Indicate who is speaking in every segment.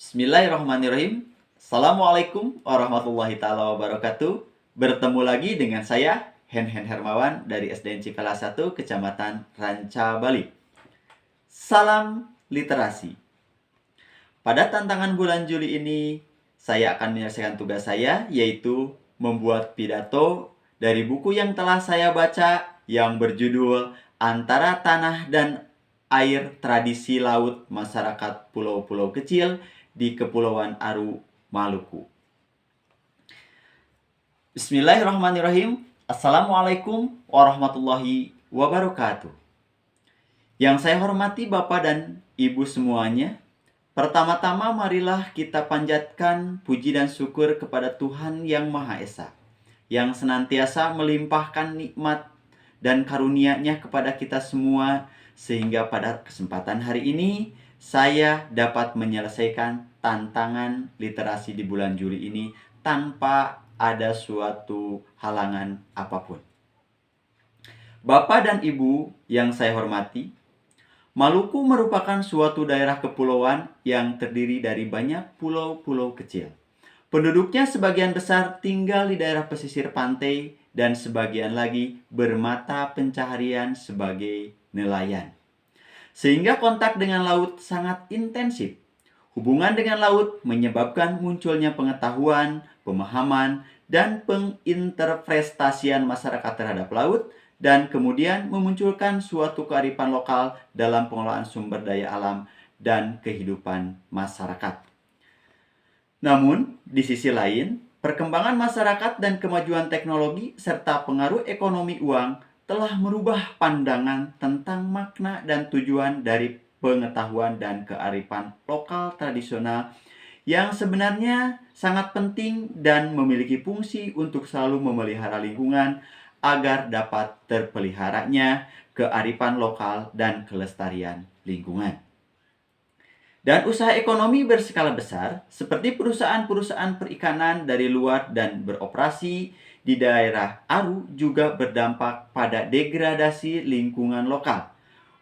Speaker 1: Bismillahirrahmanirrahim. Assalamualaikum warahmatullahi taala wabarakatuh. Bertemu lagi dengan saya, Hen Hermawan dari SDN Cikala 1, Kecamatan Ranca Bali. Salam literasi. Pada tantangan bulan Juli ini, saya akan menyelesaikan tugas saya, yaitu membuat pidato dari buku yang telah saya baca yang berjudul Antara Tanah dan Air Tradisi Laut Masyarakat Pulau-Pulau Kecil di Kepulauan Aru, Maluku. Bismillahirrahmanirrahim. Assalamualaikum warahmatullahi wabarakatuh. Yang saya hormati Bapak dan Ibu semuanya, pertama-tama marilah kita panjatkan puji dan syukur kepada Tuhan Yang Maha Esa, yang senantiasa melimpahkan nikmat dan karunia-Nya kepada kita semua, sehingga pada kesempatan hari ini saya dapat menyelesaikan tantangan literasi di bulan Juli ini tanpa ada suatu halangan apapun. Bapak dan Ibu yang saya hormati, Maluku merupakan suatu daerah kepulauan yang terdiri dari banyak pulau-pulau kecil. Penduduknya sebagian besar tinggal di daerah pesisir pantai dan sebagian lagi bermata pencaharian sebagai nelayan. Sehingga kontak dengan laut sangat intensif. Hubungan dengan laut menyebabkan munculnya pengetahuan, pemahaman, dan penginterpretasian masyarakat terhadap laut, dan kemudian memunculkan suatu kearifan lokal dalam pengelolaan sumber daya alam dan kehidupan masyarakat. Namun, di sisi lain, perkembangan masyarakat dan kemajuan teknologi serta pengaruh ekonomi uang telah merubah pandangan tentang makna dan tujuan dari pengetahuan dan kearifan lokal tradisional yang sebenarnya sangat penting dan memiliki fungsi untuk selalu memelihara lingkungan agar dapat terpeliharanya kearifan lokal dan kelestarian lingkungan. Dan usaha ekonomi berskala besar seperti perusahaan-perusahaan perikanan dari luar dan beroperasi di daerah Aru juga berdampak pada degradasi lingkungan lokal.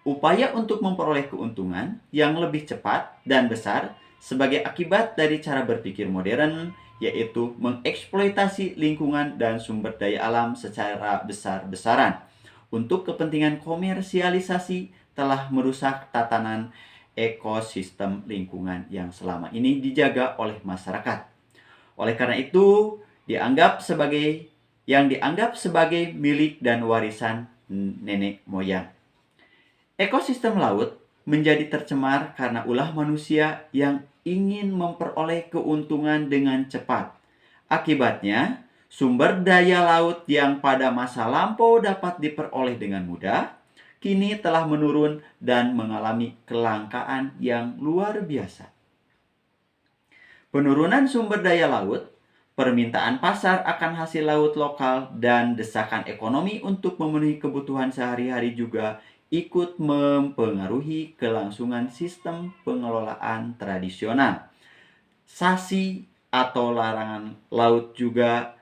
Speaker 1: Upaya untuk memperoleh keuntungan yang lebih cepat dan besar sebagai akibat dari cara berpikir modern, yaitu mengeksploitasi lingkungan dan sumber daya alam secara besar-besaran untuk kepentingan komersialisasi, telah merusak tatanan ekosistem lingkungan yang selama ini dijaga oleh masyarakat. Oleh karena itu, dianggap sebagai milik dan warisan nenek moyang. Ekosistem laut menjadi tercemar karena ulah manusia yang ingin memperoleh keuntungan dengan cepat. Akibatnya, sumber daya laut yang pada masa lampau dapat diperoleh dengan mudah, kini telah menurun dan mengalami kelangkaan yang luar biasa. Penurunan sumber daya laut, permintaan pasar akan hasil laut lokal, dan desakan ekonomi untuk memenuhi kebutuhan sehari-hari juga ikut mempengaruhi kelangsungan sistem pengelolaan tradisional. Sasi atau larangan laut juga.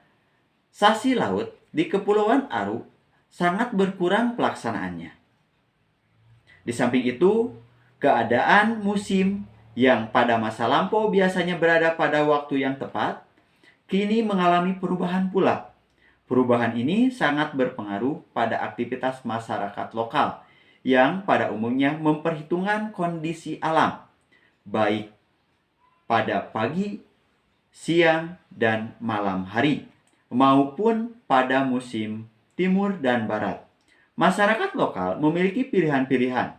Speaker 1: Sasi laut di Kepulauan Aru sangat berkurang pelaksanaannya. Di samping itu, keadaan musim yang pada masa lampau biasanya berada pada waktu yang tepat, kini mengalami perubahan pula. Perubahan ini sangat berpengaruh pada aktivitas masyarakat lokal yang pada umumnya memperhitungkan kondisi alam, baik pada pagi, siang, dan malam hari, maupun pada musim timur dan barat. Masyarakat lokal memiliki pilihan-pilihan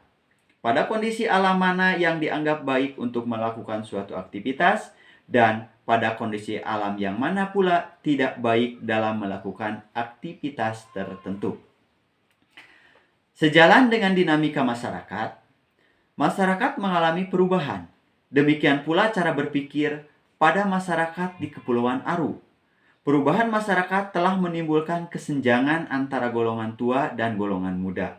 Speaker 1: pada kondisi alam mana yang dianggap baik untuk melakukan suatu aktivitas, dan pada kondisi alam yang mana pula tidak baik dalam melakukan aktivitas tertentu. Sejalan dengan dinamika masyarakat, masyarakat mengalami perubahan. Demikian pula cara berpikir pada masyarakat di Kepulauan Aru. Perubahan masyarakat telah menimbulkan kesenjangan antara golongan tua dan golongan muda,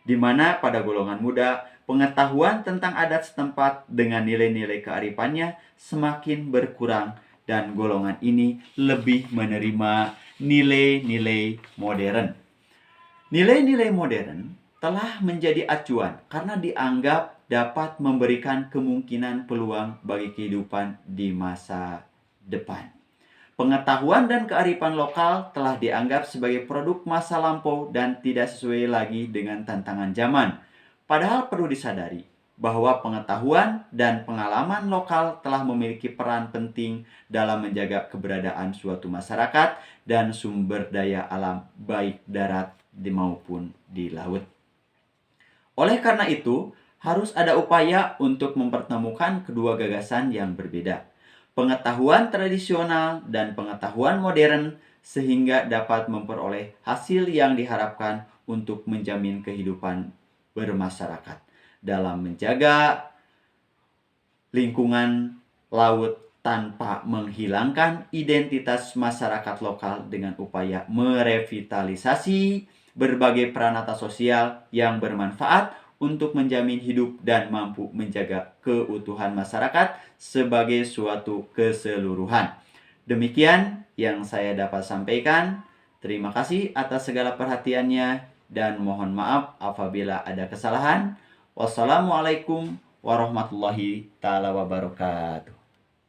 Speaker 1: di mana pada golongan muda, pengetahuan tentang adat setempat dengan nilai-nilai kearifannya semakin berkurang, dan golongan ini lebih menerima nilai-nilai modern. Nilai-nilai modern telah menjadi acuan karena dianggap dapat memberikan kemungkinan peluang bagi kehidupan di masa depan. Pengetahuan dan kearifan lokal telah dianggap sebagai produk masa lampau dan tidak sesuai lagi dengan tantangan zaman. Padahal perlu disadari bahwa pengetahuan dan pengalaman lokal telah memiliki peran penting dalam menjaga keberadaan suatu masyarakat dan sumber daya alam baik darat maupun di laut. Oleh karena itu, harus ada upaya untuk mempertemukan kedua gagasan yang berbeda, pengetahuan tradisional dan pengetahuan modern, sehingga dapat memperoleh hasil yang diharapkan untuk menjamin kehidupan bermasyarakat dalam menjaga lingkungan laut tanpa menghilangkan identitas masyarakat lokal dengan upaya merevitalisasi berbagai peranata sosial yang bermanfaat untuk menjamin hidup dan mampu menjaga keutuhan masyarakat sebagai suatu keseluruhan. Demikian yang saya dapat sampaikan. Terima kasih atas segala perhatiannya dan mohon maaf apabila ada kesalahan. Wassalamualaikum warahmatullahi taala wabarakatuh.